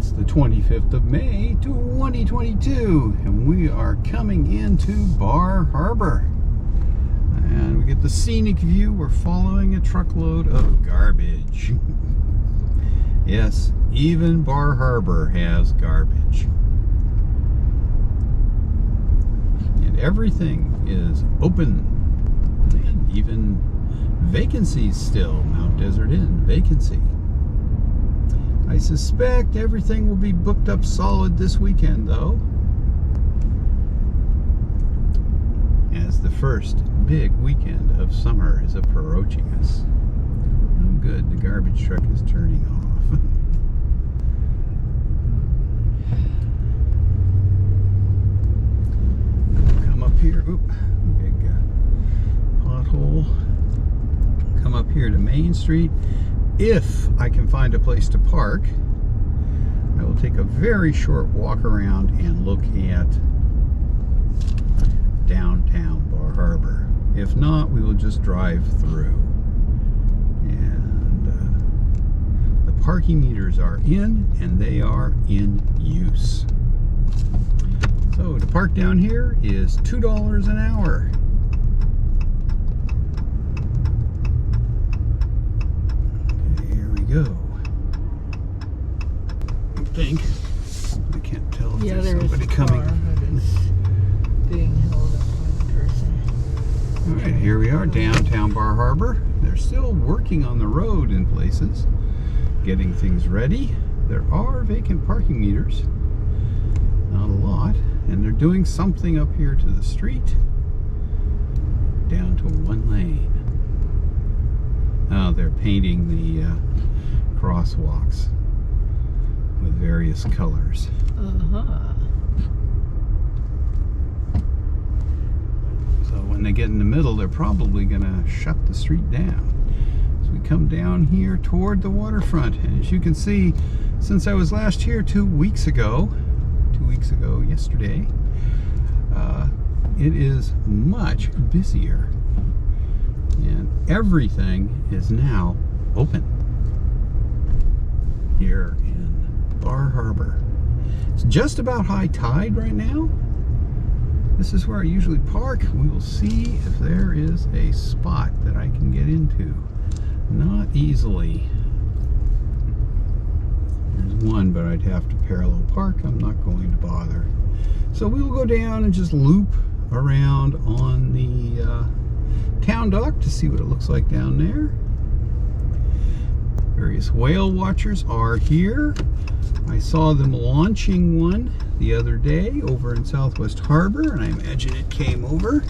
It's the 25th of May, 2022, and we are coming into Bar Harbor. And we get the scenic view. We're following a truckload of garbage. Yes, even Bar Harbor has garbage. And everything is open. And even vacancies still. Mount Desert Inn, vacancy. I suspect everything will be booked up solid this weekend, though, as the first big weekend of summer is approaching us. Oh, good, the garbage truck is turning off. Come up here, oop, big pothole. Come up here to Main Street. If I can find a place to park, I will take a very short walk around and look at downtown Bar Harbor. If not, we will just drive through. And the parking meters are in, and they are in use. So to park down here is $2 an hour. Go. I can't tell if there's somebody coming. Being held up by the person. All right, here we are, downtown Bar Harbor. They're still working on the road in places, getting things ready. There are vacant parking meters, not a lot, and they're doing something up here to the street, down to one lane. Oh, they're painting the crosswalks with various colors. So when they get in the middle, they're probably going to shut the street down. So we come down here toward the waterfront, and as you can see, since I was last here 2 weeks ago yesterday, it is much busier, and everything is now open here in Bar Harbor. It's just about high tide right now. This is where I usually park. We will see if there is a spot that I can get into. Not easily. There's one, but I'd have to parallel park. I'm not going to bother. So we will go down and just loop around on the town dock to see what it looks like down there. Various whale watchers are here. I saw them launching one the other day over in Southwest Harbor, and I imagine it came over.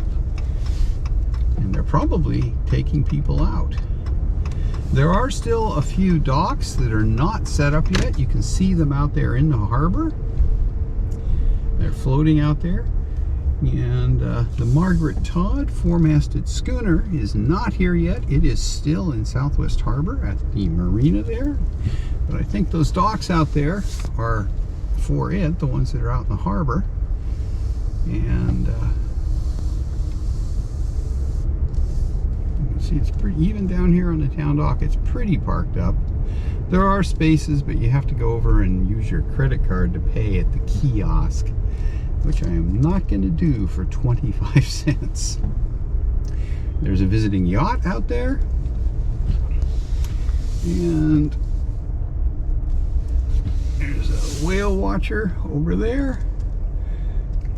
And they're probably taking people out. There are still a few docks that are not set up yet. You can see them out there in the harbor. They're floating out there. And the Margaret Todd four-masted schooner is not here yet. It is still in Southwest Harbor at the marina there. But I think those docks out there are for it, the ones that are out in the harbor. And you can see it's pretty, even down here on the town dock, it's pretty parked up. There are spaces, but you have to go over and use your credit card to pay at the kiosk, which I am not going to do for 25 cents. There's a visiting yacht out there. And there's a whale watcher over there.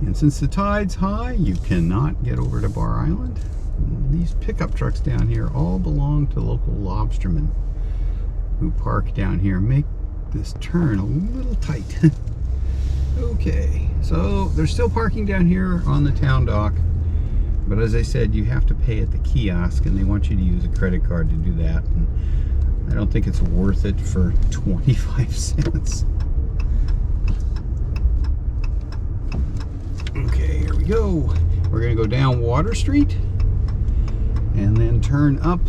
And since the tide's high, you cannot get over to Bar Island. And these pickup trucks down here all belong to local lobstermen who park down here, make this turn a little tight. Okay, so they're still parking down here on the town dock, but as I said, you have to pay at the kiosk, and they want you to use a credit card to do that, and I don't think it's worth it for 25 cents. Okay, here we go. We're gonna go down Water Street and then turn up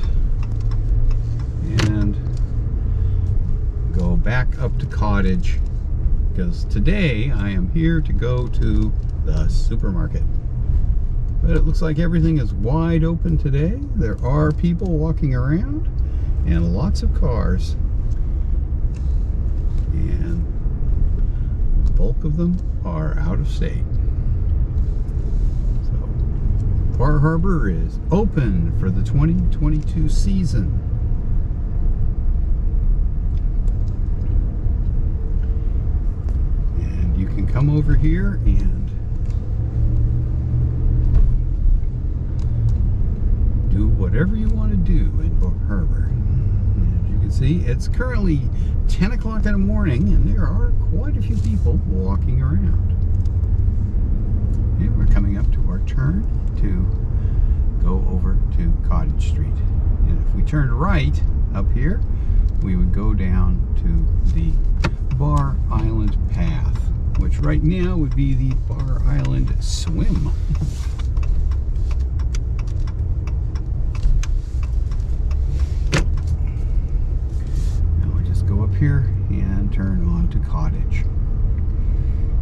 and go back up to Cottage, because today I am here to go to the supermarket. But it looks like everything is wide open today. There are people walking around and lots of cars. And bulk of them are out of state. So, Bar Harbor is open for the 2022 season. And you can come over here and do whatever you want to do in Bar Harbor. As you can see, it's currently 10 o'clock in the morning and there are quite a few people walking around. And we're coming up to our turn to go over to Cottage Street. And if we turned right up here, we would go down to the Bar Island Path, which right now would be the Bar Island Swim. Here and turn on to Cottage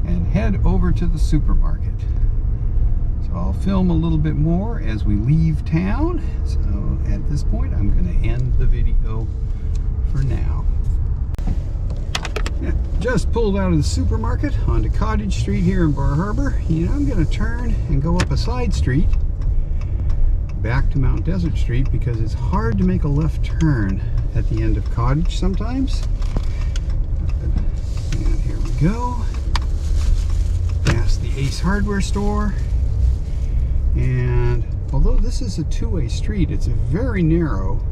and head over to the supermarket. So I'll film a little bit more as we leave town. So at this point I'm going to end the video for now. Yeah, just pulled out of the supermarket onto Cottage Street here in Bar Harbor. I'm going to turn and go up a side street back to Mount Desert Street because it's hard to make a left turn at the end of Cottage sometimes. And here we go. Past the Ace Hardware store. And although this is a two-way street, it's very narrow.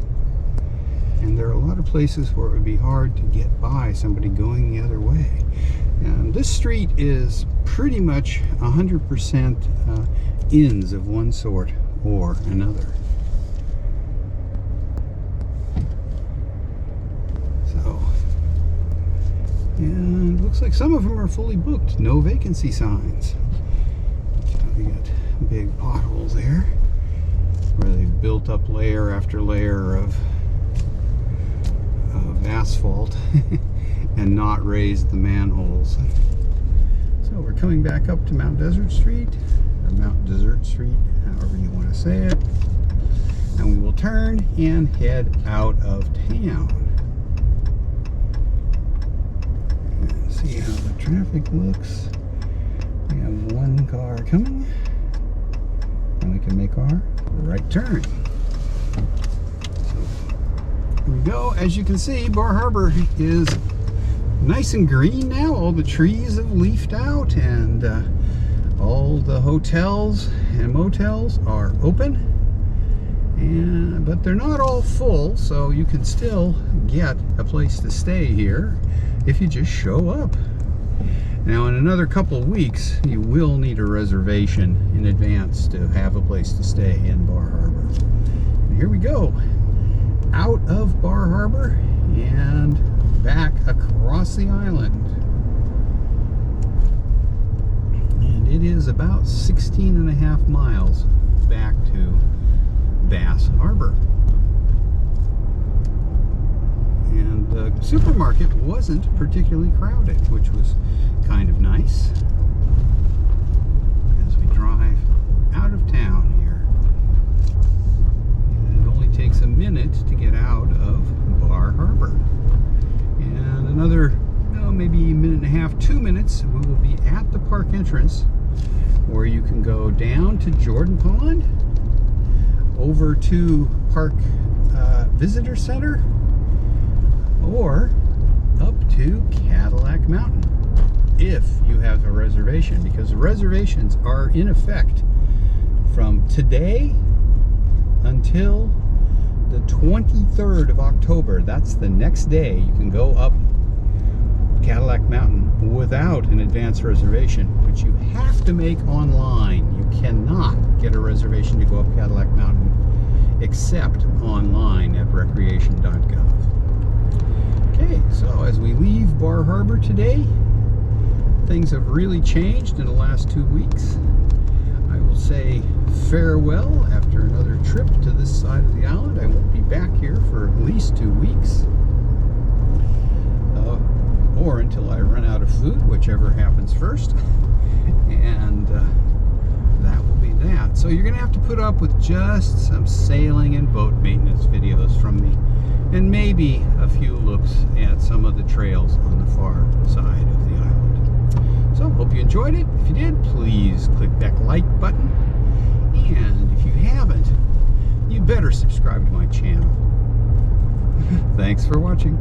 And there are a lot of places where it would be hard to get by somebody going the other way. And this street is pretty much 100% inns of one sort or another. And looks like some of them are fully booked. No vacancy signs. So we got big potholes there where they've built up layer after layer of asphalt and not raised the manholes. So we're coming back up to Mount Desert Street, or Mount Desert Street, however you want to say it. And we will turn and head out of town. See how the traffic looks. We have one car coming and we can make our right turn. So here we go. As you can see, Bar Harbor is nice and green now. All the trees have leafed out and all the hotels and motels are open, but they're not all full, so you can still get a place to stay here if you just show up. Now in another couple of weeks you will need a reservation in advance to have a place to stay in Bar Harbor. And here we go, out of Bar Harbor and back across the island. And it is about 16.5 miles back to Bass Harbor. And the supermarket wasn't particularly crowded, which was kind of nice as we drive out of town here. And it only takes a minute to get out of Bar Harbor. And another, maybe a minute and a half, 2 minutes, we will be at the park entrance where you can go down to Jordan Pond, over to Park Visitor Center, or up to Cadillac Mountain if you have a reservation, because the reservations are in effect from today until the 23rd of October. That's the next day you can go up Cadillac Mountain without an advance reservation, which you have to make online. You cannot get a reservation to go up Cadillac Mountain except online at recreation.gov. Okay, so as we leave Bar Harbor today, things have really changed in the last 2 weeks. I will say farewell after another trip to this side of the island. I won't be back here for at least 2 weeks. Or until I run out of food, whichever happens first. And that will be that. So you're going to have to put up with just some sailing and boat maintenance videos from me, and maybe a few looks at some of the trails on the far side of the island. enjoyed it. If you did, please click that like button. And if you haven't, you better subscribe to my channel. Thanks for watching.